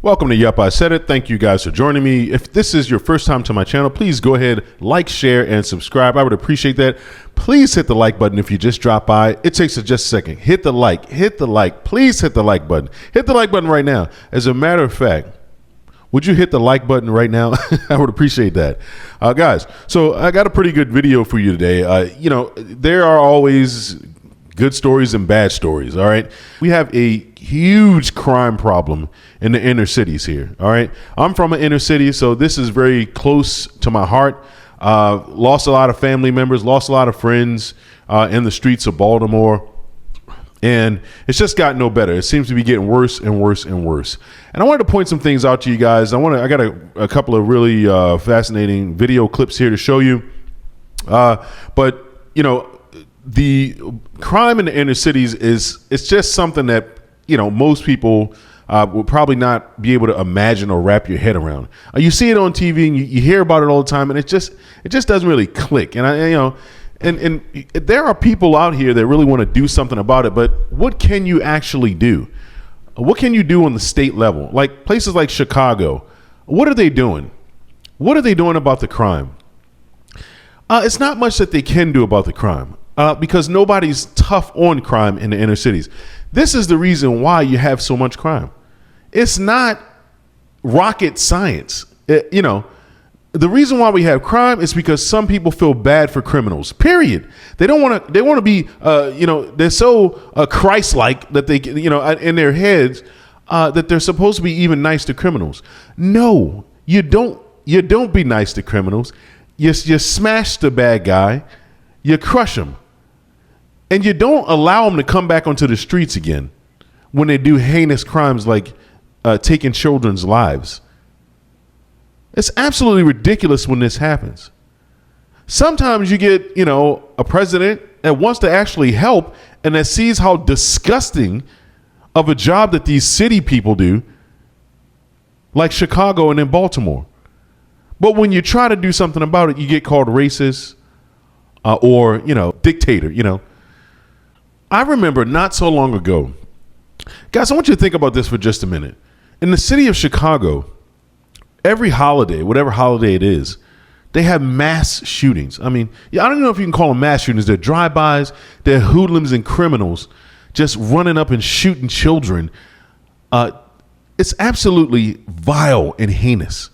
Welcome to Yup, I Said It. Thank you guys for joining me. If this is your first time to my channel, please go ahead, like, share, and subscribe. I would appreciate that. Please hit the like button if you just dropped by. It takes just a second. Hit the like. Please hit the like button. Hit the like button right now. As a matter of fact, would you hit the like button right now? I would appreciate that. Guys, so I got a pretty good video for you today. There are always good stories and bad stories, all right? We have a huge crime problem in the inner cities here, all right? I'm from an inner city, so this is very close to my heart. Lost a lot of family members, lost a lot of friends in the streets of Baltimore. And it's just gotten no better. It seems to be getting worse and worse and worse. And I wanted to point some things out to you guys. I got a couple of really fascinating video clips here to show you. But you know, the crime in the inner cities it's just something that, you know, most people would probably not be able to imagine or wrap your head around. You see it on TV and you hear about it all the time, and it just doesn't really click. And And there are people out here that really want to do something about it, but what can you actually do? What can you do on the state level? Like places like Chicago, what are they doing? What are they doing about the crime? It's not much that they can do about the crime because nobody's tough on crime in the inner cities. This is the reason why you have so much crime. It's not rocket science. The reason why we have crime is because some people feel bad for criminals, period. They want to be, they're so Christ-like that they, in their heads, that they're supposed to be even nice to criminals. No, you don't be nice to criminals. You smash the bad guy, you crush him, and you don't allow them to come back onto the streets again when they do heinous crimes like taking children's lives. It's absolutely ridiculous when this happens. Sometimes you get, a president that wants to actually help and that sees how disgusting of a job that these city people do, like Chicago and in Baltimore. But when you try to do something about it, you get called racist or, dictator, I remember not so long ago, guys, I want you to think about this for just a minute. In the city of Chicago, every holiday, whatever holiday it is, they have mass shootings. I mean, I don't know if you can call them mass shootings. They're drive-bys, they're hoodlums and criminals just running up and shooting children. It's absolutely vile and heinous.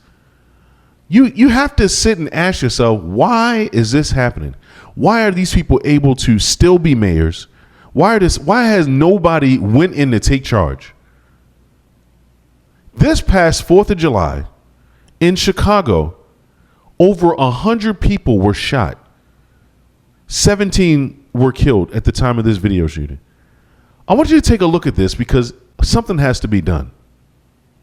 You have to sit and ask yourself, why is this happening? Why are these people able to still be mayors? Why has nobody went in to take charge? This past 4th of July, in Chicago, over 100 people were shot. 17 were killed at the time of this video shooting. I want you to take a look at this because something has to be done.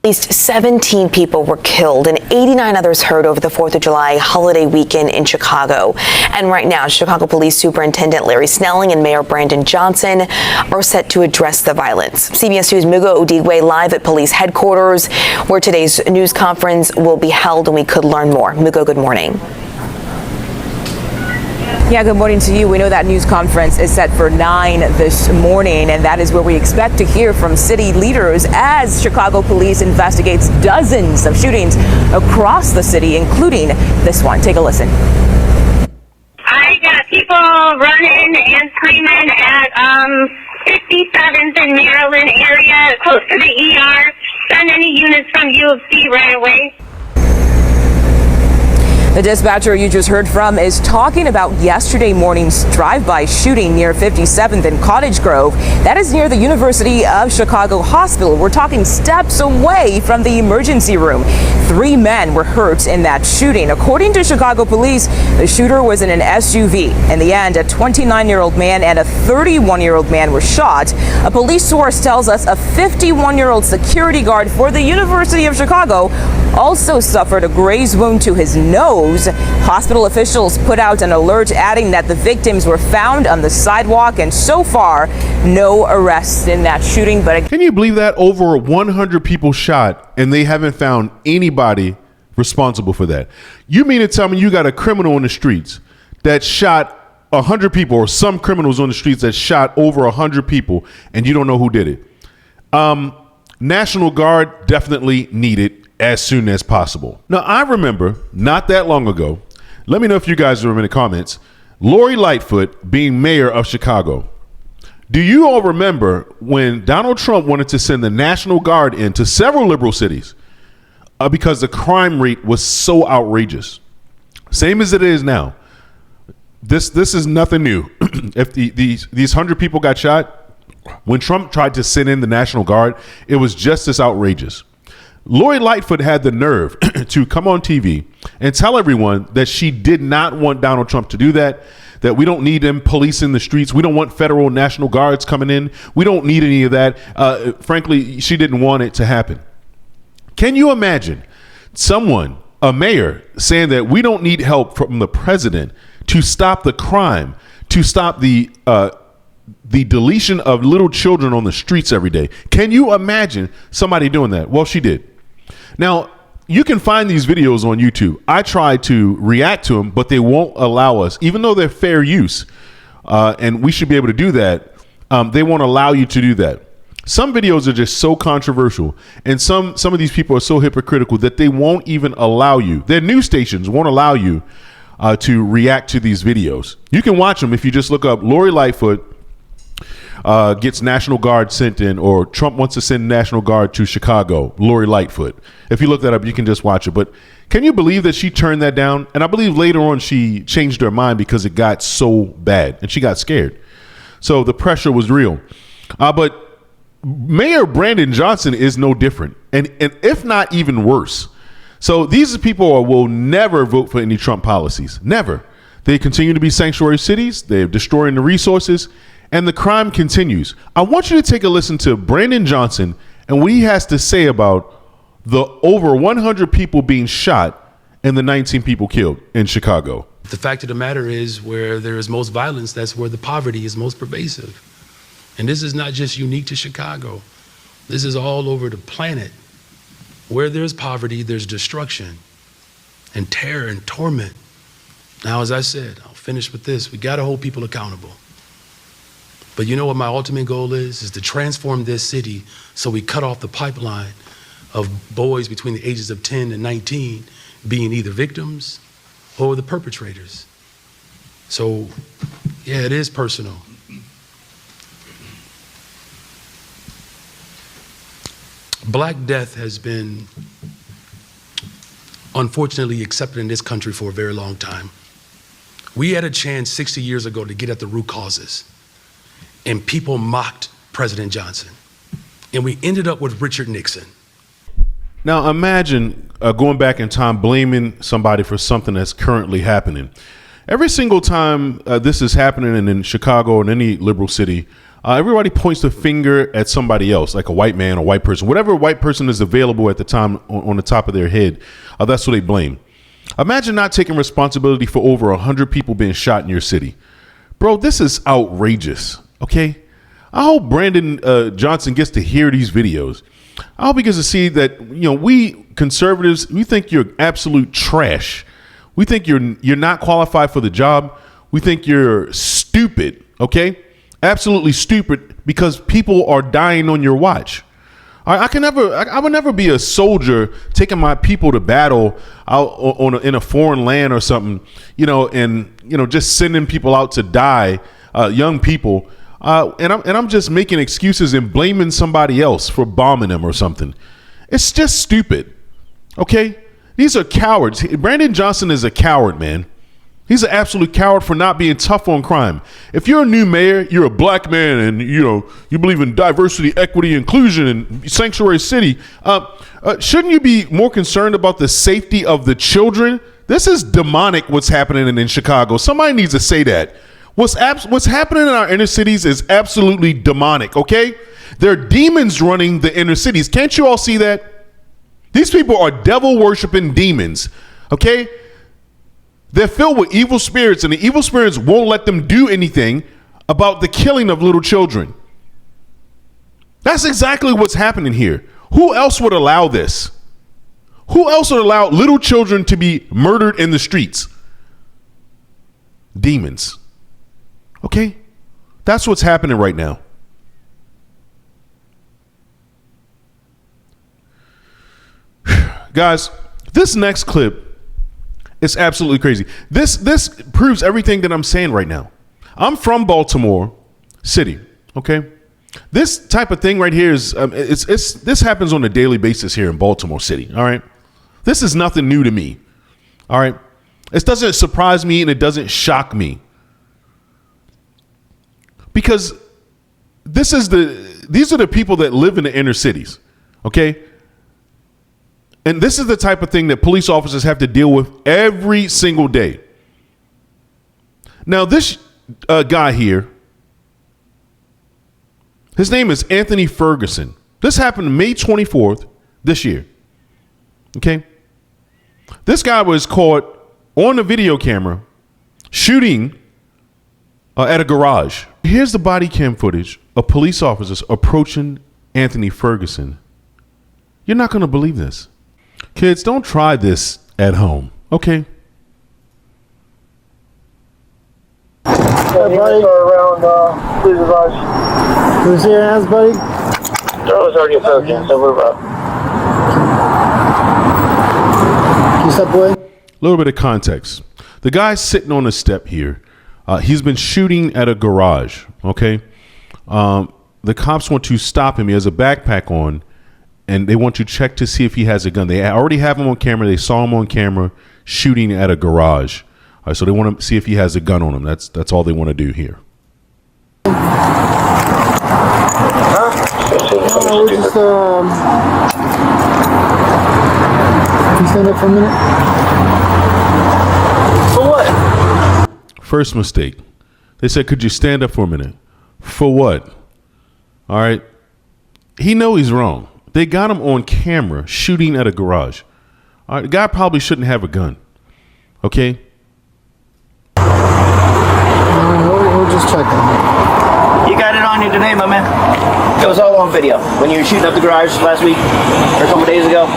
At least 17 people were killed and 89 others hurt over the 4th of July holiday weekend in Chicago. And right now, Chicago Police Superintendent Larry Snelling and Mayor Brandon Johnson are set to address the violence. CBS News' Mugo Odigwe live at police headquarters, where today's news conference will be held, and we could learn more. Mugo, good morning. Yeah, good morning to you. We know that news conference is set for 9 this morning, and that is where we expect to hear from city leaders as Chicago police investigates dozens of shootings across the city, including this one. Take a listen. I got people running and screaming at 57th and Maryland area, close to the ER. Send any units from U of C right away. The dispatcher you just heard from is talking about yesterday morning's drive-by shooting near 57th and Cottage Grove. That is near the University of Chicago Hospital. We're talking steps away from the emergency room. 3 men were hurt in that shooting. According to Chicago police, the shooter was in an SUV. In the end, a 29-year-old man and a 31-year-old man were shot. A police source tells us a 51-year-old security guard for the University of Chicago also suffered a graze wound to his nose. Hospital officials put out an alert adding that the victims were found on the sidewalk, and so far, no arrests in that shooting. But can you believe that? Over 100 people shot, and they haven't found anybody responsible for that. You mean to tell me you got a criminal on the streets that shot 100 people, or some criminals on the streets that shot over 100 people, and you don't know who did it? National Guard definitely needed as soon as possible. Now, I remember not that long ago, let me know if you guys remember in the comments, Lori Lightfoot being mayor of Chicago. Do you all remember when Donald Trump wanted to send the National Guard into several liberal cities because the crime rate was so outrageous? Same as it is now. This is nothing new. If these 100 people got shot, when Trump tried to send in the National Guard, it was just as outrageous. Lori Lightfoot had the nerve to come on TV and tell everyone that she did not want Donald Trump to do that we don't need them policing the streets. We don't want federal National Guards coming in. We don't need any of that. Frankly, she didn't want it to happen. Can you imagine a mayor, saying that we don't need help from the president to stop the crime, to stop the deletion of little children on the streets every day? Can you imagine somebody doing that? Well, she did. Now, you can find these videos on YouTube. I try to react to them, but they won't allow us, even though they're fair use, and we should be able to do that. They won't allow you to do that. Some videos are just so controversial, and some of these people are so hypocritical that they won't even allow you. Their news stations won't allow you to react to these videos. You can watch them if you just look up Lori Lightfoot gets National Guard sent in, or Trump wants to send National Guard to Chicago, Lori Lightfoot. If you look that up, you can just watch it. But can you believe that she turned that down? And I believe later on she changed her mind because it got so bad and she got scared. So the pressure was real. But Mayor Brandon Johnson is no different, and if not even worse. So these are people who will never vote for any Trump policies. Never. They continue to be sanctuary cities. They're destroying the resources, and the crime continues. I want you to take a listen to Brandon Johnson and what he has to say about the over 100 people being shot and the 19 people killed in Chicago. The fact of the matter is, where there is most violence, that's where the poverty is most pervasive. And this is not just unique to Chicago. This is all over the planet. Where there's poverty, there's destruction and terror and torment. Now, as I said, I'll finish with this. We got to hold people accountable. But you know what my ultimate goal is to transform this city so we cut off the pipeline of boys between the ages of 10 and 19 being either victims or the perpetrators. So, yeah, it is personal. Black death has been unfortunately accepted in this country for a very long time. We had a chance 60 years ago to get at the root causes, and people mocked President Johnson, and we ended up with Richard Nixon. Now imagine going back in time, blaming somebody for something that's currently happening. Every single time this is happening in Chicago or in any liberal city, everybody points the finger at somebody else, like a white man or white person. Whatever white person is available at the time on the top of their head, that's what they blame. Imagine not taking responsibility for over 100 people being shot in your city. Bro, this is outrageous, okay? I hope Brandon Johnson gets to hear these videos. I hope he gets to see that, we conservatives, we think you're absolute trash. We think you're not qualified for the job. We think you're stupid, okay? Absolutely stupid, because people are dying on your watch. I would never be a soldier taking my people to battle out in a foreign land or something, and just sending people out to die, young people, and I'm just making excuses and blaming somebody else for bombing them or something. It's just stupid. Okay, these are cowards. Brandon Johnson is a coward, man. He's an absolute coward for not being tough on crime. If you're a new mayor, you're a black man, and you believe in diversity, equity, inclusion, and sanctuary city, shouldn't you be more concerned about the safety of the children? This is demonic what's happening in Chicago. Somebody needs to say that. What's happening in our inner cities is absolutely demonic, okay? There are demons running the inner cities. Can't you all see that? These people are devil-worshiping demons, okay? They're filled with evil spirits, and the evil spirits won't let them do anything about the killing of little children. That's exactly what's happening here. Who else would allow this? Who else would allow little children to be murdered in the streets? Demons. Okay? That's what's happening right now. Guys, this next clip is absolutely crazy. This proves everything that I'm saying right now. I'm from Baltimore City, okay? This type of thing right here is this happens on a daily basis here in Baltimore City, all right? This is nothing new to me, all right? It doesn't surprise me and it doesn't shock me. Because these are the people that live in the inner cities, okay? And this is the type of thing that police officers have to deal with every single day. Now, this guy here, his name is Anthony Ferguson. This happened May 24th this year. Okay? This guy was caught on a video camera shooting at a garage. Here's the body cam footage of police officers approaching Anthony Ferguson. You're not going to believe this. Kids, don't try this at home, okay? Hey, buddy. Around, please advise. Who's your hands, buddy? Charles already approached him, so we're up. Can you step away? A little bit of context. The guy's sitting on a step here. He's been shooting at a garage, okay? The cops want to stop him. He has a backpack on, and they want to check to see if he has a gun. They already have him on camera. They saw him on camera shooting at a garage. All right, so they want to see if he has a gun on him. That's all they want to do here. We're just, can you stand up for a minute? For what? First mistake. They said, could you stand up for a minute? For what? All right. He know he's wrong. They got him on camera shooting at a garage. All right, the guy probably shouldn't have a gun. Okay? We'll just check on You got it on you today, my man. It was all on video when you were shooting up the garage last week or a couple days ago.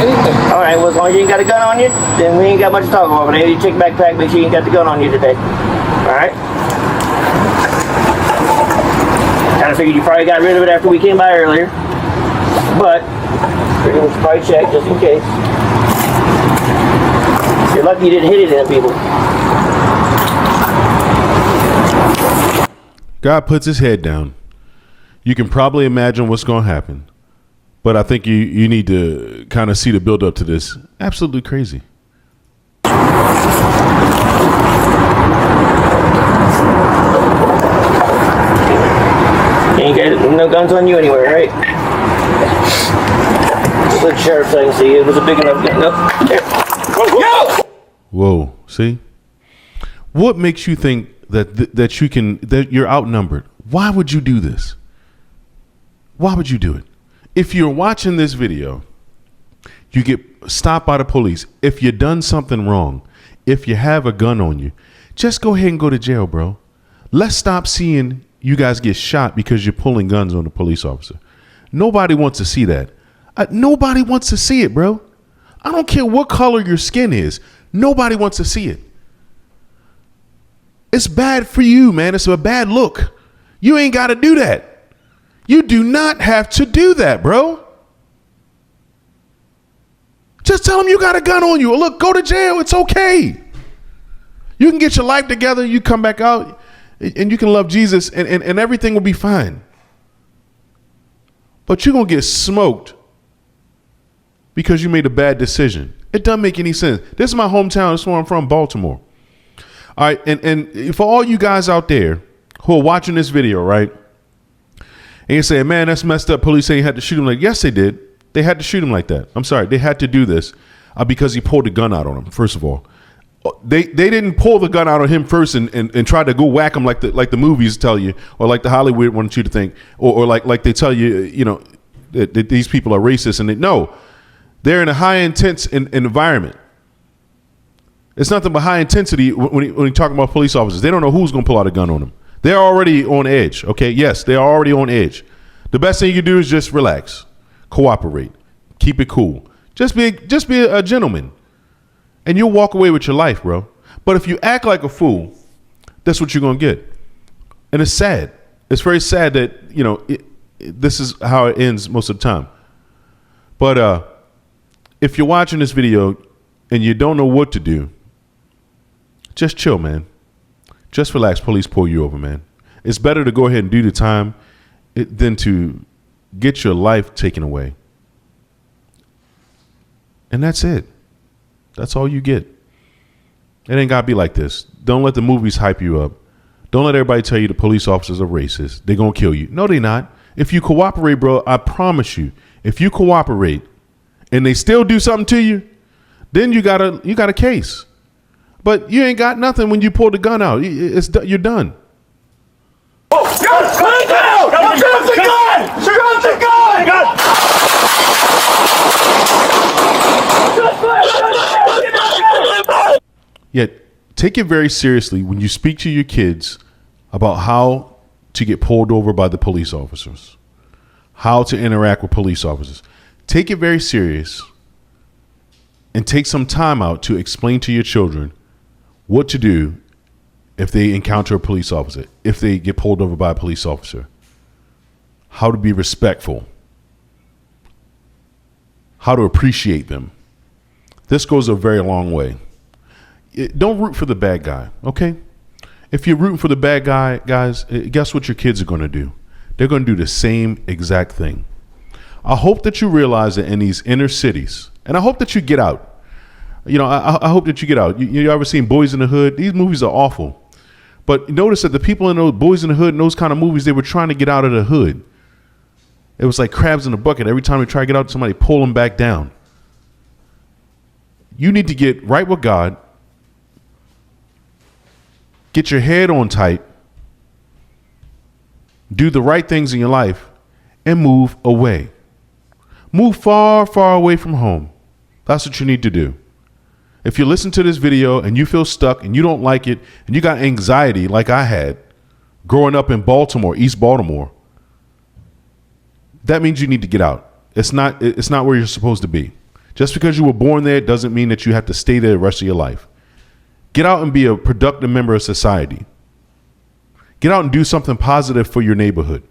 anything. All right, well, as long as you ain't got a gun on you, then we ain't got much to talk about. But you check your backpack, make sure you ain't got the gun on you today. All right? Kind of figured you probably got rid of it after we came by earlier. But figured we should probably check just in case. You're lucky you didn't hit it in people. God puts his head down. You can probably imagine what's going to happen. But I think you need to kind of see the build up to this. Absolutely crazy. You ain't got no guns on you anywhere, right? Just let the sheriff so I can see it was a big enough gun. No. There. Yo! Whoa. See? What makes you think that you're outnumbered? Why would you do this? Why would you do it? If you're watching this video, you get stopped by the police. If you done something wrong, if you have a gun on you, just go ahead and go to jail, bro. Let's stop seeing you guys get shot because you're pulling guns on a police officer. Nobody wants to see that. Nobody wants to see it, bro. I don't care what color your skin is. Nobody wants to see it. It's bad for you, man. It's a bad look. You ain't got to do that. You do not have to do that, bro. Just tell them you got a gun on you. Look, go to jail. It's okay. You can get your life together. You come back out and you can love Jesus and everything will be fine. But you're going to get smoked because you made a bad decision. It doesn't make any sense. This is my hometown. This is where I'm from, Baltimore. All right. And for all you guys out there who are watching this video, right? And you say, man, that's messed up. Police say you had to shoot him. Like, yes, they did. They had to shoot him like that. I'm sorry. They had to do this because he pulled the gun out on him, first of all. They didn't pull the gun out on him first and try to go whack him like the movies tell you, or like the Hollywood want you to think, or like they tell you, you know, that these people are racist. And no, they're in a high intense environment. It's nothing but high intensity when you talk about police officers. They don't know who's going to pull out a gun on them. They're already on edge, okay? Yes, they are already on edge. The best thing you can do is just relax, cooperate, keep it cool. Just be a gentleman, and you'll walk away with your life, bro. But if you act like a fool, that's what you're gonna get, and it's sad. It's very sad that this is how it ends most of the time. But if you're watching this video and you don't know what to do, just chill, man. Just relax. Police pull you over, man. It's better to go ahead and do the time than to get your life taken away. And that's it. That's all you get. It ain't got to be like this. Don't let the movies hype you up. Don't let everybody tell you the police officers are racist. They're going to kill you. No, they're not. If you cooperate, bro, I promise you, if you cooperate and they still do something to you, then you got a case. But you ain't got nothing when you pull the gun out. You're done. Oh, God, put it down! Drop the gun! Drop the gun! Yet, take it very seriously when you speak to your kids about how to get pulled over by the police officers, how to interact with police officers. Take it very serious and take some time out to explain to your children what to do if they encounter a police officer, if they get pulled over by a police officer, how to be respectful, how to appreciate them. This goes a very long way. Don't root for the bad guy, okay? If you're rooting for the bad guy, guys, guess what your kids are going to do? They're going to do the same exact thing. I hope that you realize that in these inner cities, and I hope that you get out. You know, I hope that you get out. You ever seen Boys in the Hood? These movies are awful. But notice that the people in those Boys in the Hood and those kind of movies, they were trying to get out of the hood. It was like crabs in a bucket. Every time they try to get out, somebody pull them back down. You need to get right with God. Get your head on tight. Do the right things in your life and move away. Move far, far away from home. That's what you need to do. If you listen to this video and you feel stuck and you don't like it and you got anxiety like I had growing up in Baltimore, East Baltimore, that means you need to get out. It's not where you're supposed to be. Just because you were born there doesn't mean that you have to stay there the rest of your life. Get out and be a productive member of society. Get out and do something positive for your neighborhood.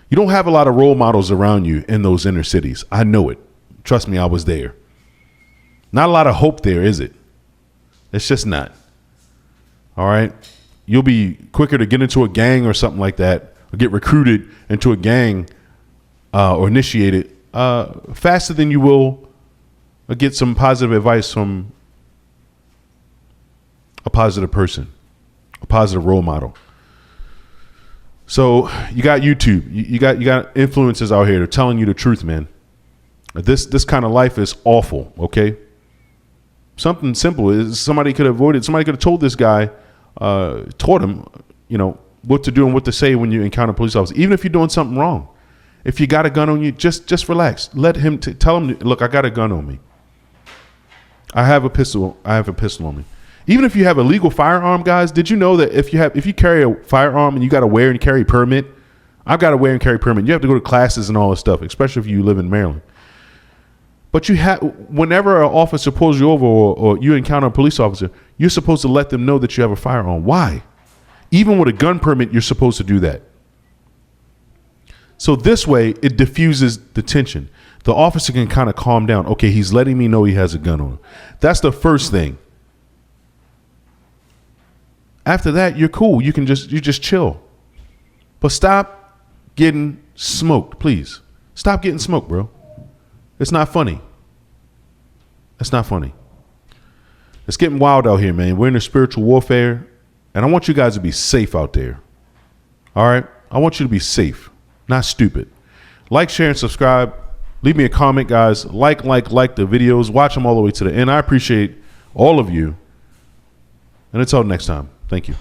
You don't have a lot of role models around you in those inner cities. I know it. Trust me, I was there. Not a lot of hope there, is it? It's just not. All right. You'll be quicker to get into a gang or something like that, or get recruited into a gang or initiated faster than you will get some positive advice from a positive person, a positive role model. So you got YouTube, you got influencers out here that are telling you the truth, man. This kind of life is awful. Okay. Something simple is somebody could have avoided. Somebody could have told this guy, taught him, what to do and what to say when you encounter police officers. Even if you're doing something wrong, if you got a gun on you, just relax. Let him tell him, look, I got a gun on me. I have a pistol on me. Even if you have a legal firearm, guys, did you know that if you carry a firearm and you got to wear and carry permit, I've got a wear and carry permit. You have to go to classes and all this stuff, especially if you live in Maryland. But whenever an officer pulls you over or you encounter a police officer, you're supposed to let them know that you have a firearm. Why? Even with a gun permit, you're supposed to do that. So this way, it diffuses the tension. The officer can kind of calm down. Okay, he's letting me know he has a gun on him. That's the first thing. After that, you're cool. You just chill. But stop getting smoked, please. Stop getting smoked, bro. It's not funny. It's not funny. It's getting wild out here, man. We're in a spiritual warfare, and I want you guys to be safe out there. All right? I want you to be safe, not stupid. Like, share, and subscribe. Leave me a comment, guys. Like the videos. Watch them all the way to the end. I appreciate all of you. And until next time, thank you.